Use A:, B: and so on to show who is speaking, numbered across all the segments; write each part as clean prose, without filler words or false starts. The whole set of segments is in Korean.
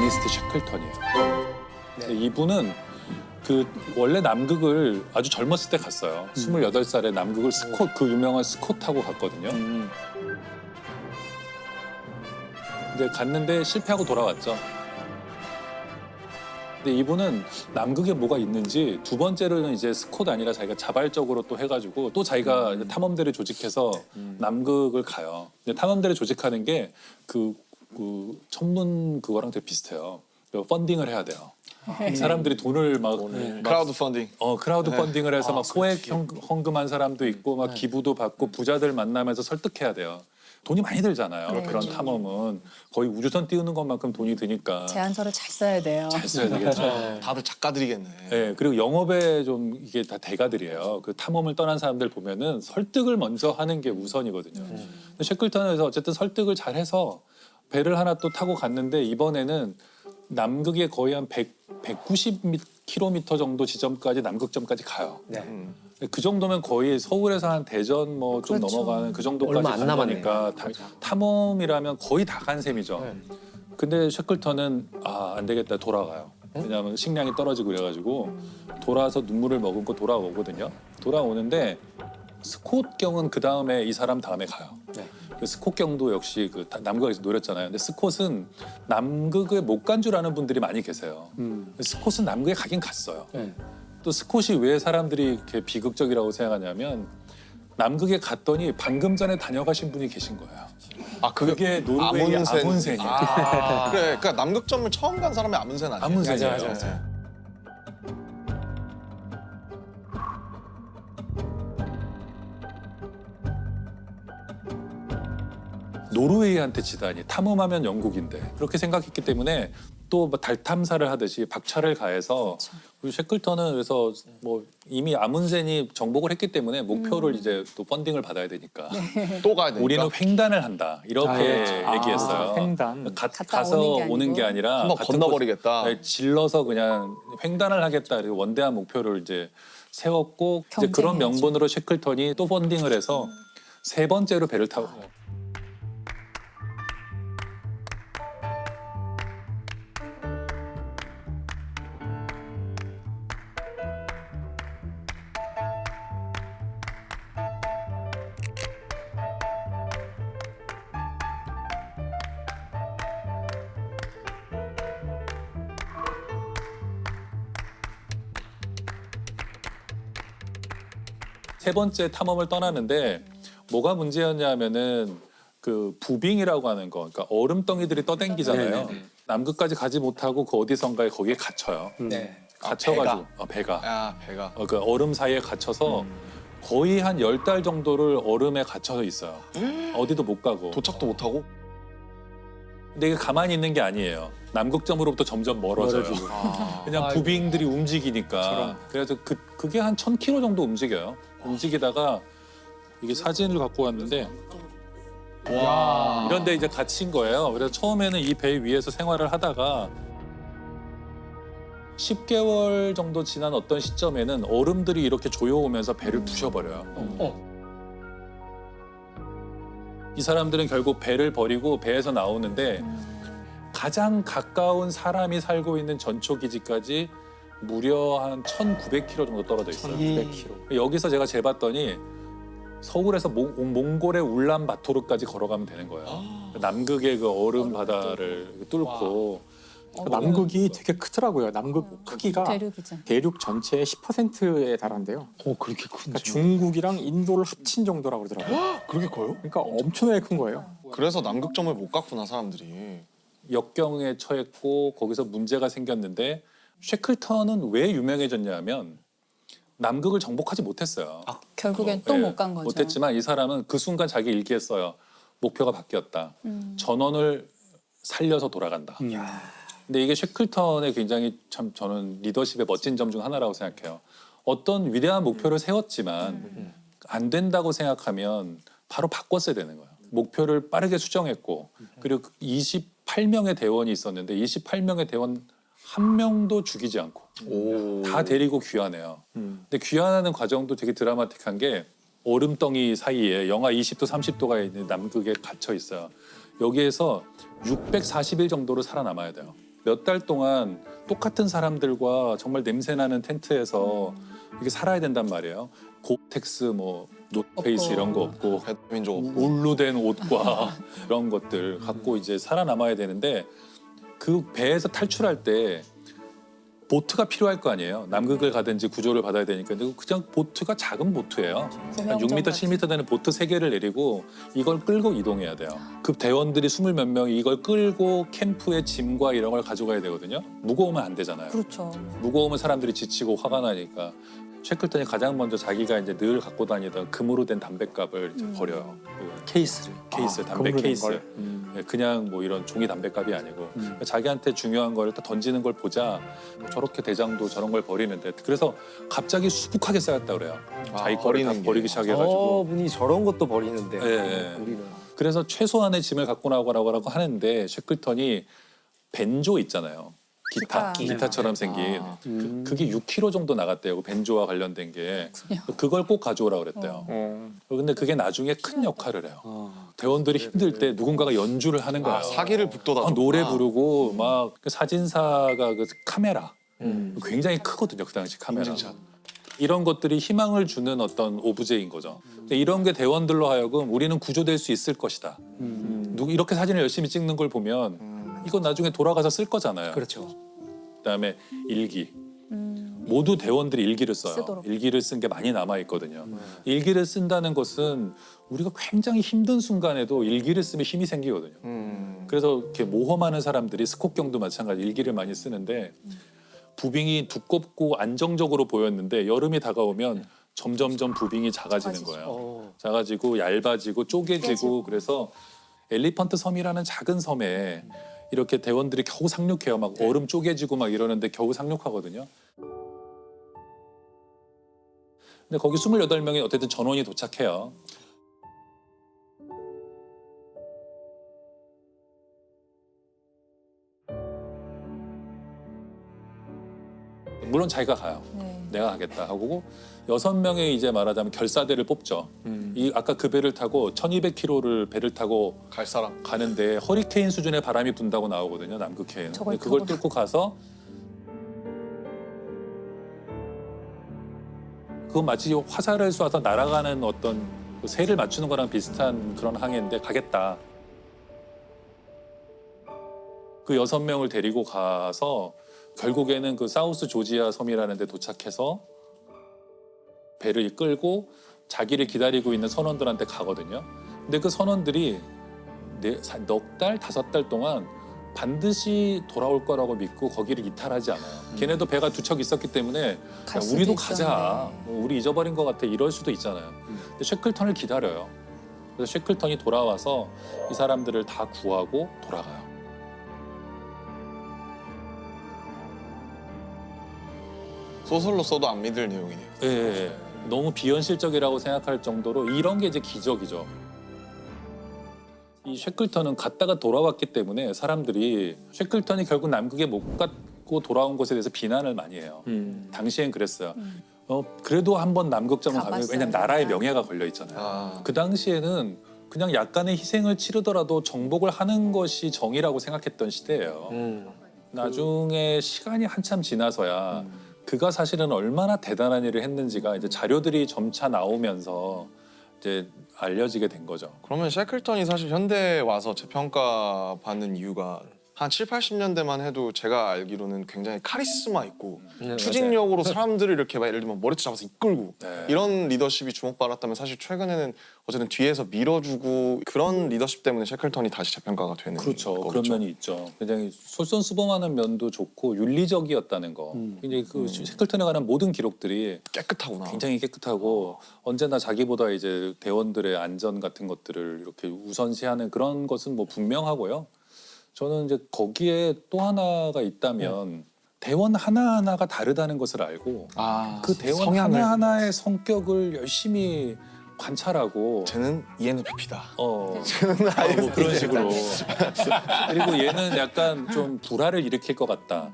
A: 데니스 셰클턴이에요. 근데 이분은 그 원래 남극을 아주 젊었을 때 갔어요. 28살에 남극을 그 유명한 스콧 타고 갔거든요. 근데 갔는데 실패하고 돌아왔죠. 근데 이분은 남극에 뭐가 있는지 두 번째로는 이제 스콧 아니라 자기가 자발적으로 또 해가지고 또 자기가 이제 탐험대를 조직해서 남극을 가요. 근데 탐험대를 조직하는 게 그 천문 그거랑 되게 비슷해요. 펀딩을 해야 돼요. 사람들이 돈을 막
B: 크라우드 펀딩.
A: 크라우드 펀딩을 해서 막 소액 헌금한 사람도 있고 막 기부도 받고 부자들 만나면서 설득해야 돼요. 돈이 많이 들잖아요. 그런 탐험은 거의 우주선 띄우는 것만큼 돈이 드니까
C: 제안서를 잘 써야 돼요.
A: 잘 써야 되겠죠.
B: 다들 작가들이겠네.
A: 네, 그리고 영업에 좀 이게 다 대가들이에요. 그 탐험을 떠난 사람들 보면은 설득을 먼저 하는 게 우선이거든요. 근데 셰클턴에서 어쨌든 설득을 잘해서 배를 하나 또 타고 갔는데 이번에는 남극에 거의 한 190km 정도 지점까지 남극점까지 가요. 그 정도면 거의 서울에서 한 대전 뭐 좀
C: 그렇죠.
A: 넘어가는 그 정도까지
D: 얼마 안
A: 간다니까 탐험이라면 거의 다 간 셈이죠. 근데 셰클턴은 안 되겠다 돌아가요. 왜냐하면 식량이 떨어지고 그래가지고 돌아와서 눈물을 머금고 돌아오거든요. 돌아오는데 스콧 경은 그 다음에 이 사람 다음에 가요. 그 스콧 경도 역시 그 남극에서 노렸잖아요. 근데 스콧은 남극에 못 간 줄 아는 분들이 많이 계세요. 스콧은 남극에 가긴 갔어요. 또 스콧이 왜 사람들이 이렇게 비극적이라고 생각하냐면 남극에 갔더니 방금 전에 다녀가신 분이 계신 거예요. 그게 노르웨이의 아문센이에요.
B: 그래, 그러니까 남극점을 처음 간 사람이 아문센 아니에요?
A: 아문센이에요.
D: 맞아.
A: 노르웨이한테 지다니 탐험하면 영국인데 그렇게 생각했기 때문에 또 달 탐사를 하듯이 박차를 가해서 그리고 셰클턴은 그래서 뭐 이미 아문센이 정복을 했기 때문에 목표를 이제 또 펀딩을 받아야 되니까
B: 또 가야 되니까.
A: 우리는 횡단을 한다 이렇게 얘기했어요.
D: 횡단.
A: 가서 오는 게 아니라
B: 한번
A: 같은
B: 건너버리겠다.
A: 곳, 질러서 그냥 횡단을 하겠다. 그리고 원대한 목표를 이제 세웠고 이제 그런
C: 경쟁해야죠.
A: 명분으로 셰클턴이 또 펀딩을 해서 세 번째로 배를 타고 세 번째 탐험을 떠나는데 뭐가 문제였냐면은 그 부빙이라고 하는 거, 그러니까 얼음덩이들이 떠댕기잖아요. 남극까지 가지 못하고 그 어디선가에 거기에 갇혀요. 갇혀가지고 배가
B: 배가.
A: 그 얼음 사이에 갇혀서 거의 한 10달 정도를 얼음에 갇혀 있어요. 어디도 못 가고.
B: 도착도 못 하고.
A: 근데 이게 가만히 있는 게 아니에요. 남극점으로부터 점점 멀어져요. 그냥 부빙들이 움직이니까. 그래서 그게 한 1000km 정도 움직여요. 움직이다가 이게 사진을 갖고 왔는데 이런데 이제 갇힌 거예요. 그래서 처음에는 이 배 위에서 생활을 하다가 10개월 정도 지난 어떤 시점에는 얼음들이 이렇게 조여오면서 배를 부셔버려요. 이 사람들은 결국 배를 버리고 배에서 나오는데 가장 가까운 사람이 살고 있는 전초기지까지 무려 한 1900km 정도 떨어져 있어요.
D: 200km.
A: 여기서 제가 재봤더니 서울에서 몽골의 울란바토르까지 걸어가면 되는 거예요. 남극의 그 얼음 바다를 뚫고
D: 남극이 되게 크더라고요. 남극 크기가
C: 대륙이죠.
D: 대륙 전체의 10%에 달한대요.
B: 그렇게 큰지.
D: 그러니까 중국이랑 인도를 합친 정도라고 그러더라고요.
B: 그렇게 커요?
D: 그러니까 엄청나게 큰 거예요.
B: 그래서 남극점을 못 갔구나 사람들이.
A: 역경에 처했고 거기서 문제가 생겼는데 셰클턴은 왜 유명해졌냐면 남극을 정복하지 못했어요.
C: 결국엔 또 못 간 거죠.
A: 못했지만 이 사람은 그 순간 자기 일기에 써요. 목표가 바뀌었다. 전원을 살려서 돌아간다. 근데 이게 셰클턴의 굉장히 참 저는 리더십의 멋진 점 중 하나라고 생각해요. 어떤 위대한 목표를 세웠지만 안 된다고 생각하면 바로 바꿨어야 되는 거예요. 목표를 빠르게 수정했고 그리고 28명의 대원이 있었는데 28명의 대원 한 명도 죽이지 않고 다 데리고 귀환해요. 근데 귀환하는 과정도 되게 드라마틱한 게 얼음덩이 사이에 영하 20도 30도가 있는 남극에 갇혀 있어요. 여기에서 640일 정도를 살아남아야 돼요. 몇 달 동안 똑같은 사람들과 정말 냄새나는 텐트에서 이게 살아야 된단 말이에요. 고텍스 뭐 노페이스
C: 없고.
A: 이런 거 없고
B: 민족 없고.
A: 울로 된 옷과 이런 것들 갖고 이제 살아남아야 되는데 그 배에서 탈출할 때 보트가 필요할 거 아니에요. 남극을 가든지 구조를 받아야 되니까. 근데 그냥 보트가 작은 보트예요. 한 6m, 7m 되는 보트 3개를 내리고 이걸 끌고 이동해야 돼요. 그 대원들이 20 몇 명이 이걸 끌고 캠프에 짐과 이런 걸 가져가야 되거든요. 무거우면 안 되잖아요.
C: 그렇죠.
A: 무거우면 사람들이 지치고 화가 나니까. 셰클턴이 가장 먼저 자기가 이제 늘 갖고 다니던 금으로 된 담뱃갑을 이제 버려요. 그
D: 케이스를.
A: 케이스, 담배
D: 금으로 된
A: 케이스.
D: 걸.
A: 예, 그냥 뭐 이런 종이 담뱃갑이 아니고 자기한테 중요한 걸 딱 던지는 걸 보자 저렇게 대장도 저런 걸 버리는데 그래서 갑자기 수북하게 쌓였다 그래요. 자기 거를 다
B: 버리는 게.
A: 버리기 시작해가지고.
E: 분이 저런 것도 버리는데.
A: 예, 예.
E: 우리는.
A: 그래서 최소한의 짐을 갖고 나오라고 하는데 셰클턴이 벤조 있잖아요. 기타처럼 생긴 그게 6kg 정도 나갔대요. 그 벤조와 관련된 게 그걸 꼭 가져오라 그랬대요. 근데 그게 나중에 큰 역할을 해요. 대원들이 힘들 때 누군가가 연주를 하는 거예요.
B: 사기를 북돋아.
A: 노래 부르고 막 그 사진사가 그 카메라 굉장히 크거든요. 그 당시 카메라.
B: 인증샷.
A: 이런 것들이 희망을 주는 어떤 오브제인 거죠. 근데 이런 게 대원들로 하여금 우리는 구조될 수 있을 것이다. 이렇게 사진을 열심히 찍는 걸 보면 이건 나중에 돌아가서 쓸 거잖아요.
D: 그렇죠.
A: 그다음에 일기. 모두 대원들이 일기를 써요.
C: 쓰도록.
A: 일기를 쓴 게 많이 남아 있거든요. 일기를 쓴다는 것은 우리가 굉장히 힘든 순간에도 일기를 쓰면 힘이 생기거든요. 그래서 이렇게 모험하는 사람들이 스콧경도 마찬가지 일기를 많이 쓰는데 부빙이 두껍고 안정적으로 보였는데 여름이 다가오면 점점점 부빙이 작아지는 거예요. 작아지고 얇아지고 쪼개지고 그래서 엘리펀트 섬이라는 작은 섬에 이렇게 대원들이 겨우 상륙해요. 막 얼음 쪼개지고 막 이러는데 겨우 상륙하거든요. 근데 거기 28명이 어쨌든 전원이 도착해요. 물론 자기가 가요.
C: 네.
A: 내가 가겠다 하고 6명의 이제 말하자면 결사대를 뽑죠. 이 아까 그 배를 타고 1200km를 배를 타고
B: 갈 사람.
A: 가는데 허리케인 수준의 바람이 분다고 나오거든요. 남극해에는.
C: 저걸
A: 근데 그걸
C: 타고
A: 뚫고 가서 그건 마치 화살을 쏴서 날아가는 어떤 그 새를 맞추는 거랑 비슷한 그런 항해인데 가겠다. 그 6명을 데리고 가서 결국에는 그 사우스 조지아 섬이라는 데 도착해서 배를 끌고 자기를 기다리고 있는 선원들한테 가거든요. 근데 그 선원들이 넉 달, 5달 동안 반드시 돌아올 거라고 믿고 거기를 이탈하지 않아요. 걔네도 배가 두 척 있었기 때문에 야,
C: 갈 수도
A: 우리도
C: 있었는데.
A: 가자. 우리 잊어버린 것 같아. 이럴 수도 있잖아요. 근데 셰클턴을 기다려요. 그래서 셰클턴이 돌아와서 이 사람들을 다 구하고 돌아가요.
B: 소설로 써도 안 믿을 내용이네요.
A: 예, 예. 너무 비현실적이라고 생각할 정도로 이런 게 이제 기적이죠. 이 셰클턴은 갔다가 돌아왔기 때문에 사람들이 셰클턴이 결국 남극에 못 갔고 돌아온 것에 대해서 비난을 많이 해요. 당시엔 그랬어요. 그래도 한번 남극점을 가면
C: 가봤어야
A: 왜냐면 나라의
C: 된다.
A: 명예가 걸려 있잖아요.
B: 아.
A: 그 당시에는 그냥 약간의 희생을 치르더라도 정복을 하는 것이 정의라고 생각했던 시대예요. 나중에 시간이 한참 지나서야 그가 사실은 얼마나 대단한 일을 했는지가 이제 자료들이 점차 나오면서 이제 알려지게 된 거죠.
B: 그러면 셰클턴이 사실 현대에 와서 재평가 받는 이유가 한 7, 80년대만 해도 제가 알기로는 굉장히 카리스마 있고 추진력으로 사람들을 이렇게 막 예를 들면 머리채 잡아서 이끌고
A: 네.
B: 이런 리더십이 주목받았다면 사실 최근에는 어쨌든 뒤에서 밀어주고 그런 리더십 때문에 셰클턴이 다시 재평가가 되는
A: 그렇죠.
B: 거겠죠.
A: 그런 면이 있죠. 굉장히 솔선수범하는 면도 좋고 윤리적이었다는 거. 굉장히 그 셰클턴에 관한 모든 기록들이
B: 깨끗하구나.
A: 굉장히 깨끗하고 언제나 자기보다 이제 대원들의 안전 같은 것들을 이렇게 우선시하는 그런 것은 뭐 분명하고요. 저는 이제 거기에 또 하나가 있다면 대원 하나하나가 다르다는 것을 알고 그 대원
D: 성향을.
A: 하나하나의 성격을 열심히 관찰하고
B: 쟤는 ENFP다.
A: 뭐 그런 식으로 그리고 얘는 약간 좀 불화를 일으킬 것 같다.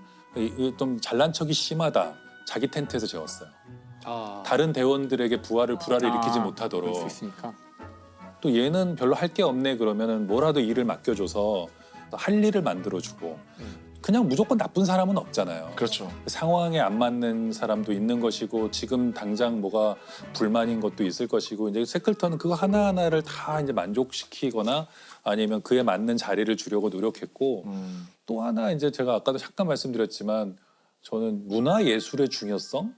A: 좀 잘난 척이 심하다. 자기 텐트에서 재웠어요. 다른 대원들에게 불화를 일으키지 못하도록.
D: 그럴 수 있으니까.
A: 또 얘는 별로 할 게 없네 그러면은 뭐라도 일을 맡겨줘서 할 일을 만들어주고 그냥 무조건 나쁜 사람은 없잖아요.
B: 그렇죠.
A: 상황에 안 맞는 사람도 있는 것이고 지금 당장 뭐가 불만인 것도 있을 것이고 이제 세클턴은 그거 하나하나를 다 이제 만족시키거나 아니면 그에 맞는 자리를 주려고 노력했고 또 하나 이제 제가 아까도 잠깐 말씀드렸지만 저는 문화 예술의 중요성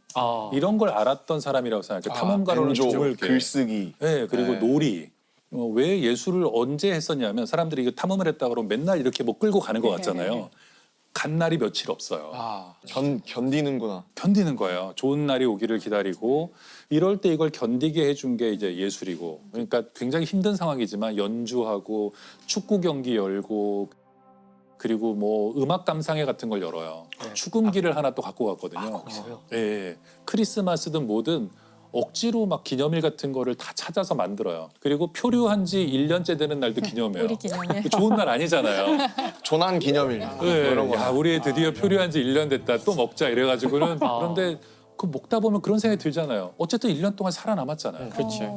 A: 이런 걸 알았던 사람이라고 생각해요. 탐험가로는
B: 벤조,
A: 드물게.
B: 글쓰기.
A: 네, 그리고
B: 네.
A: 놀이. 왜 예술을 언제 했었냐면 사람들이 이거 탐험을 했다 그러면 맨날 이렇게 뭐 끌고 가는 것 같잖아요. 간 날이 며칠 없어요.
B: 견디는구나.
A: 견디는 거예요. 좋은 날이 오기를 기다리고 이럴 때 이걸 견디게 해준 게 이제 예술이고 그러니까 굉장히 힘든 상황이지만 연주하고 축구 경기 열고 그리고 뭐 음악 감상회 같은 걸 열어요. 축음기를 하나 또 갖고 갔거든요. 예, 크리스마스든 뭐든 억지로 막 기념일 같은 거를 다 찾아서 만들어요. 그리고 표류한 지 1년째 되는 날도 기념해요.
C: 우리 기념일.
A: 좋은 날 아니잖아요.
B: 조난 기념일.
A: 네,
B: 이런 거.
A: 야, 우리 드디어 표류한 지 1년 됐다. 또 먹자 이래가지고는 그런데 그 먹다 보면 그런 생각이 들잖아요. 어쨌든 1년 동안 살아남았잖아요.
D: 그렇지.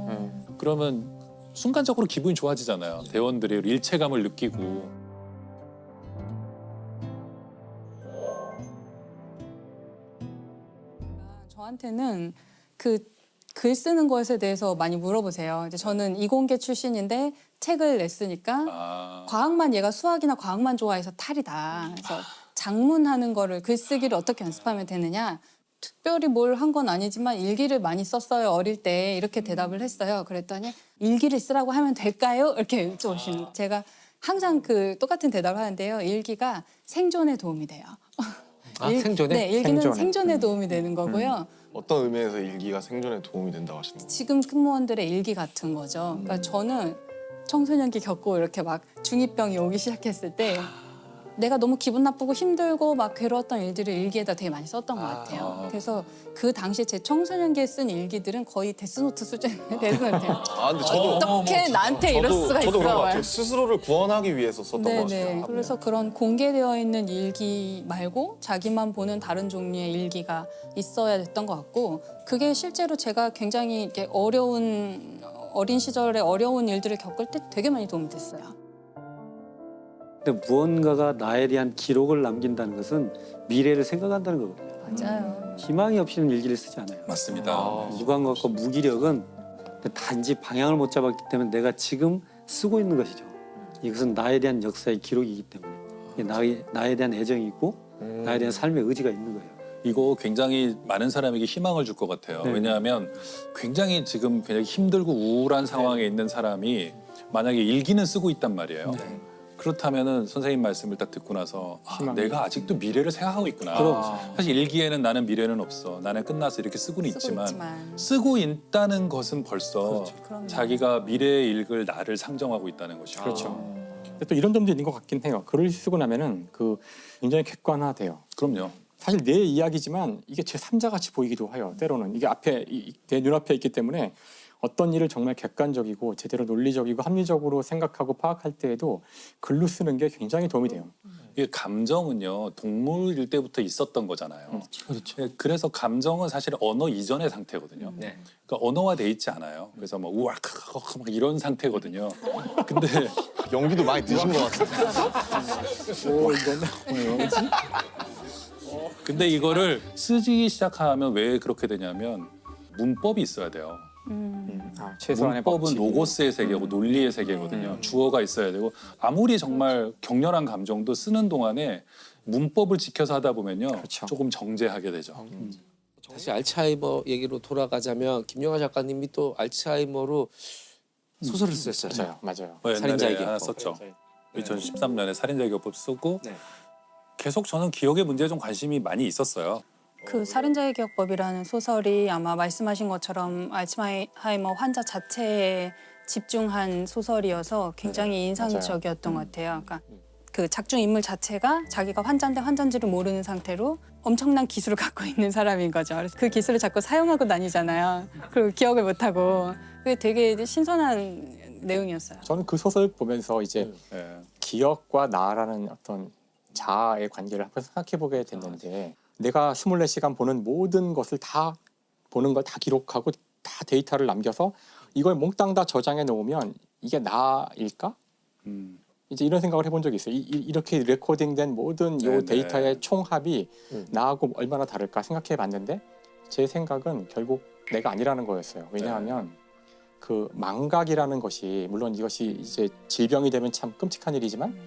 A: 그러면 순간적으로 기분이 좋아지잖아요. 대원들이 일체감을 느끼고.
C: 저한테는 그 글 쓰는 것에 대해서 많이 물어보세요. 이제 저는 이공계 출신인데 책을 냈으니까 과학만 얘가 수학이나 과학만 좋아해서 탈이다. 그래서 작문하는 거를 글쓰기를 어떻게 연습하면 되느냐. 특별히 뭘 한 건 아니지만 일기를 많이 썼어요. 어릴 때 이렇게 대답을 했어요. 그랬더니 일기를 쓰라고 하면 될까요? 이렇게 여쭤보시는 제가 항상 그 똑같은 대답을 하는데요. 일기가 생존에 도움이 돼요.
E: 생존에?
C: 네, 일기는
D: 생존에.
C: 생존에 도움이 되는 거고요.
B: 어떤 의미에서 일기가 생존에 도움이 된다고 하시는 거예요?
C: 지금 승무원들의 일기 같은 거죠. 그러니까 저는 청소년기 겪고 이렇게 막 중2병이 오기 시작했을 때 내가 너무 기분 나쁘고 힘들고 막 괴로웠던 일들을 일기에다 되게 많이 썼던 것 같아요. 그래서 그 당시 제 청소년기에 쓴 일기들은 거의 데스노트 수준의 데스노트예요.
B: 근데 저도
C: 어떻게 나한테 이럴 수가
B: 저도 그런 것
C: 있어.
B: 같아요. 스스로를 구원하기 위해서 썼던 것
C: 네네.
B: 같아요.
C: 그래서 그런 공개되어 있는 일기 말고 자기만 보는 다른 종류의 일기가 있어야 됐던 것 같고 그게 실제로 제가 굉장히 이렇게 어린 시절에 어려운 일들을 겪을 때 되게 많이 도움이 됐어요.
E: 근데 무언가가 나에 대한 기록을 남긴다는 것은 미래를 생각한다는 거거든요.
C: 맞아요.
E: 희망이 없이는 일기를 쓰지 않아요.
A: 맞습니다.
E: 무감각과 무기력은 단지 방향을 못 잡았기 때문에 내가 지금 쓰고 있는 것이죠. 이것은 나에 대한 역사의 기록이기 때문에 이게 나에 대한 애정이고 나에 대한 삶의 의지가 있는 거예요.
A: 이거 굉장히 많은 사람에게 희망을 줄 것 같아요.
E: 네.
A: 왜냐하면 굉장히 지금 굉장히 힘들고 우울한 상황에 있는 사람이 만약에 일기는 쓰고 있단 말이에요. 그렇다면은 선생님 말씀을 딱 듣고 나서 내가 아직도 미래를 생각하고 있구나. 사실 일기에는 나는 미래는 없어. 나는 끝나서 이렇게 쓰고는 있지만 쓰고 있다는 것은 벌써
C: 그럼요.
A: 자기가 미래에 읽을 나를 상정하고 있다는 것이죠.
D: 그렇죠. 근데 또 이런 점도 있는 것 같긴 해요. 글을 쓰고 나면은 그 굉장히 객관화돼요.
A: 그럼요.
D: 사실 내 이야기지만 이게 제 3자 같이 보이기도 해요. 때로는 이게 앞에 내 눈앞에 있기 때문에 어떤 일을 정말 객관적이고 제대로 논리적이고 합리적으로 생각하고 파악할 때에도 글로 쓰는 게 굉장히 도움이 돼요.
A: 이게 감정은요 동물일 때부터 있었던 거잖아요.
E: 그렇죠.
A: 그래서 감정은 사실 언어 이전의 상태거든요.
E: 네.
A: 그러니까 언어화돼 있지 않아요. 그래서 막 우악 막 이런 상태거든요. 근데
B: 연기도 많이 드신 것 같아요.
A: 근데 이거를 쓰기 시작하면 왜 그렇게 되냐면 문법이 있어야 돼요.
D: 최소한의
A: 문법은
D: 법칙이.
A: 로고스의 세계고 논리의 세계거든요. 주어가 있어야 되고 아무리 정말 격렬한 감정도 쓰는 동안에 문법을 지켜서 하다 보면요
D: 그렇죠.
A: 조금 정제하게 되죠.
E: 다시 알츠하이머 얘기로 돌아가자면 김영하 작가님이 또 알츠하이머로 소설을 쓰셨어요.
D: 맞아요.
E: 살인자의
A: 옛날에 하나
E: 기억법.
A: 썼죠. 2013년에 살인자의 기억법 쓰고
E: 네.
A: 계속 저는 기억의 문제에 좀 관심이 많이 있었어요.
C: 그 살인자의 기억법이라는 소설이 아마 말씀하신 것처럼 알츠하이머 환자 자체에 집중한 소설이어서 굉장히 인상적이었던 것 같아요. 그러니까 그 작중 인물 자체가 자기가 환자인데 환자인지를 모르는 상태로 엄청난 기술을 갖고 있는 사람인 거죠. 그래서 그 기술을 자꾸 사용하고 다니잖아요. 그리고 기억을 못하고 그게 되게 신선한 내용이었어요.
D: 저는 그 소설 보면서 이제
A: 예.
D: 기억과 나라는 어떤 자아의 관계를 한번 생각해 보게 됐는데 내가 24시간 보는 모든 것을 다 보는 걸 다 기록하고 다 데이터를 남겨서 이걸 몽땅 다 저장해 놓으면 이게 나일까? 이제 이런 생각을 해본 적이 있어요. 이렇게 레코딩된 모든 이
A: 네네.
D: 데이터의 총합이 나하고 얼마나 다를까 생각해봤는데 제 생각은 결국 내가 아니라는 거였어요. 왜냐하면 그 망각이라는 것이 물론 이것이 이제 질병이 되면 참 끔찍한 일이지만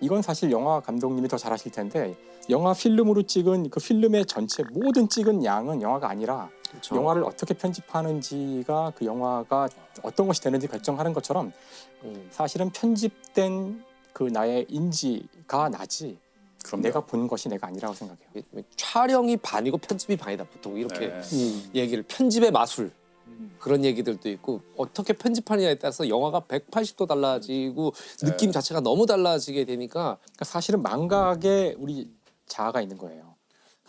D: 이건 사실 영화 감독님이 더 잘하실 텐데 영화 필름으로 찍은 그 필름의 전체 모든 찍은 양은 영화가 아니라
F: 그렇죠.
D: 영화를 어떻게 편집하는지가 그 영화가 어떤 것이 되는지 결정하는 것처럼 사실은 편집된 그 나의 인지가 나지
A: 그럼요.
D: 내가 본 것이 내가 아니라고 생각해요.
F: 촬영이 반이고 편집이 반이다. 보통 이렇게
A: 네.
F: 얘기를 편집의 마술 그런 얘기들도 있고 어떻게 편집하느냐에 따라서 영화가 180도 달라지고 느낌 자체가 너무 달라지게 되니까
D: 그러니까 사실은 망각에 우리 자아가 있는 거예요.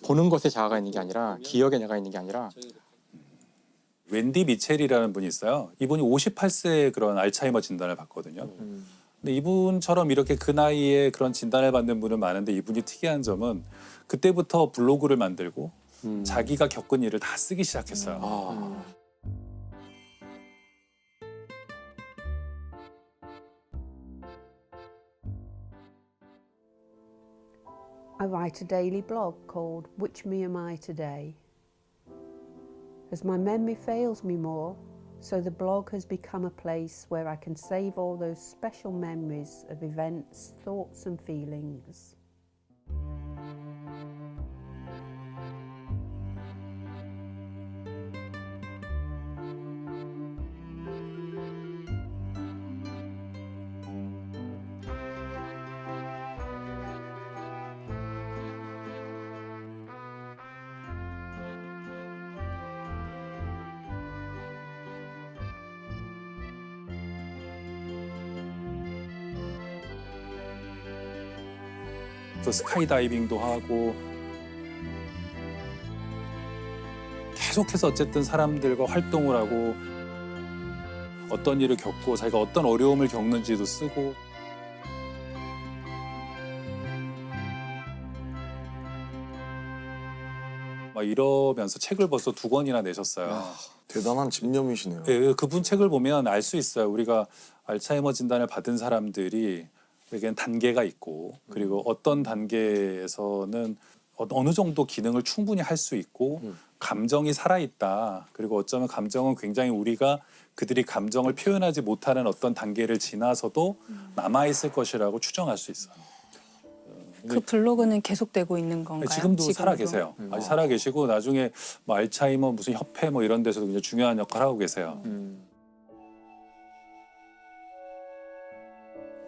D: 보는 것에 자아가 있는 게 아니라 기억에 내가 있는 게 아니라
A: 웬디 미첼이라는 분이 있어요. 이분이 58세에 그런 알츠하이머 진단을 받거든요. 근데 이분처럼 이렇게 그 나이에 그런 진단을 받는 분은 많은데 이분이 특이한 점은 그때부터 블로그를 만들고 자기가 겪은 일을 다 쓰기 시작했어요.
G: I write a daily blog called Which Me Am I Today? As my memory fails me more, so the blog has become a place where I can save all those special memories of events, thoughts and feelings.
A: 또 스카이다이빙도 하고 계속해서 어쨌든 사람들과 활동을 하고 어떤 일을 겪고 자기가 어떤 어려움을 겪는지도 쓰고 막 이러면서 책을 벌써 2권이나 내셨어요.
B: 대단한 집념이시네요.
A: 예, 그분 책을 보면 알 수 있어요. 우리가 알츠하이머 진단을 받은 사람들이 에겐 단계가 있고 그리고 어떤 단계에서는 어느 정도 기능을 충분히 할 수 있고 감정이 살아있다. 그리고 어쩌면 감정은 굉장히 우리가 그들이 감정을 표현하지 못하는 어떤 단계를 지나서도 남아있을 것이라고 추정할 수 있어요.
C: 그 블로그는 계속되고 있는 건가요?
A: 지금도 살아 계세요. 아직 살아 계시고 나중에 뭐 알츠하이머 무슨 협회 뭐 이런 데서도 굉장히 중요한 역할을 하고 계세요.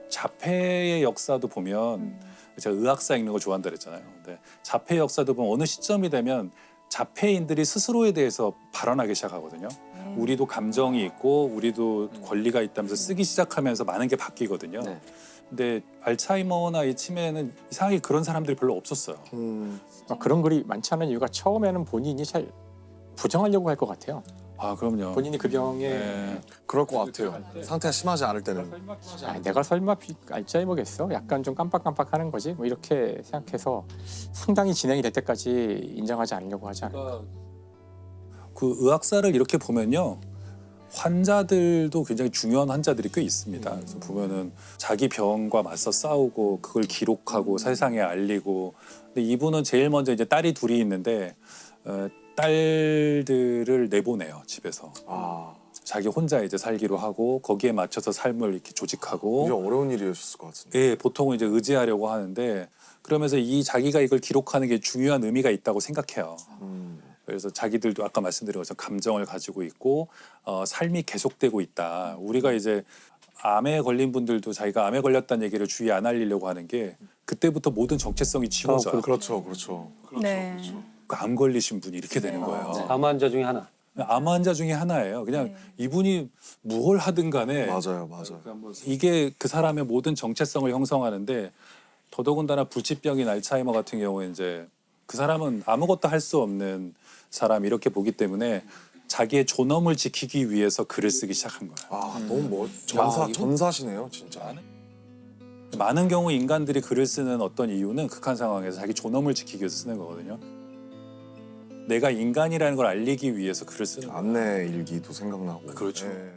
A: 자폐의 역사도 보면 제가 의학사 읽는 거 좋아한다 그랬잖아요. 근데 자폐의 역사도 보면 어느 시점이 되면 자폐인들이 스스로에 대해서 발언하기 시작하거든요. 우리도 감정이 있고 우리도 권리가 있다면서 쓰기 시작하면서 많은 게 바뀌거든요.
F: 네.
A: 근데 알츠하이머나 이 치매는 이상하게 그런 사람들이 별로 없었어요.
D: 그런 글이 많지 않은 이유가 처음에는 본인이 잘 부정하려고 할 것 같아요.
A: 아 그럼요.
D: 본인이 그 병에
A: 네.
B: 그럴 것 같아요. 상태가 심하지 않을 때는.
D: 내가 설마 알츠하이머겠어? 약간 좀 깜빡깜빡하는 거지? 뭐 이렇게 생각해서 상당히 진행이 될 때까지 인정하지 않으려고 하지 않을까.
A: 그 의학사를 이렇게 보면요. 환자들도 굉장히 중요한 환자들이 꽤 있습니다. 그래서 보면은 자기 병과 맞서 싸우고 그걸 기록하고 세상에 알리고. 근데 이분은 제일 먼저 이제 딸이 둘이 있는데 딸들을 내보내요 집에서. 자기 혼자 이제 살기로 하고 거기에 맞춰서 삶을 이렇게 조직하고.
B: 이게 어려운 일이었을 것 같은데.
A: 예, 보통은 이제 의지하려고 하는데 그러면서 이 자기가 이걸 기록하는 게 중요한 의미가 있다고 생각해요. 그래서 자기들도 아까 말씀드린 것처럼 감정을 가지고 있고 삶이 계속되고 있다. 우리가 이제 암에 걸린 분들도 자기가 암에 걸렸다는 얘기를 주위에 안 알리려고 하는 게 그때부터 모든 정체성이 지워져요.
B: 그렇죠, 그렇죠.
C: 네.
A: 그 암 걸리신 분이 이렇게 되는 거예요.
E: 암 환자 중에 하나.
A: 암 환자 중에 하나예요. 그냥 이분이 뭘 하든 간에
B: 맞아요, 맞아요.
A: 이게 그 사람의 모든 정체성을 형성하는데 더더군다나 불치병인 알츠하이머 같은 경우에 이제 그 사람은 아무것도 할 수 없는 사람 이렇게 보기 때문에 자기의 존엄을 지키기 위해서 글을 쓰기 시작한 거예요.
B: 아, 너무 전사시네요, 진짜.
A: 많은 경우 인간들이 글을 쓰는 어떤 이유는 극한 상황에서 자기 존엄을 지키기 위해서 쓰는 거거든요. 내가 인간이라는 걸 알리기 위해서 글을 쓰는 거예요.
B: 안내 일기도 생각나고.
A: 그렇죠.
B: 예.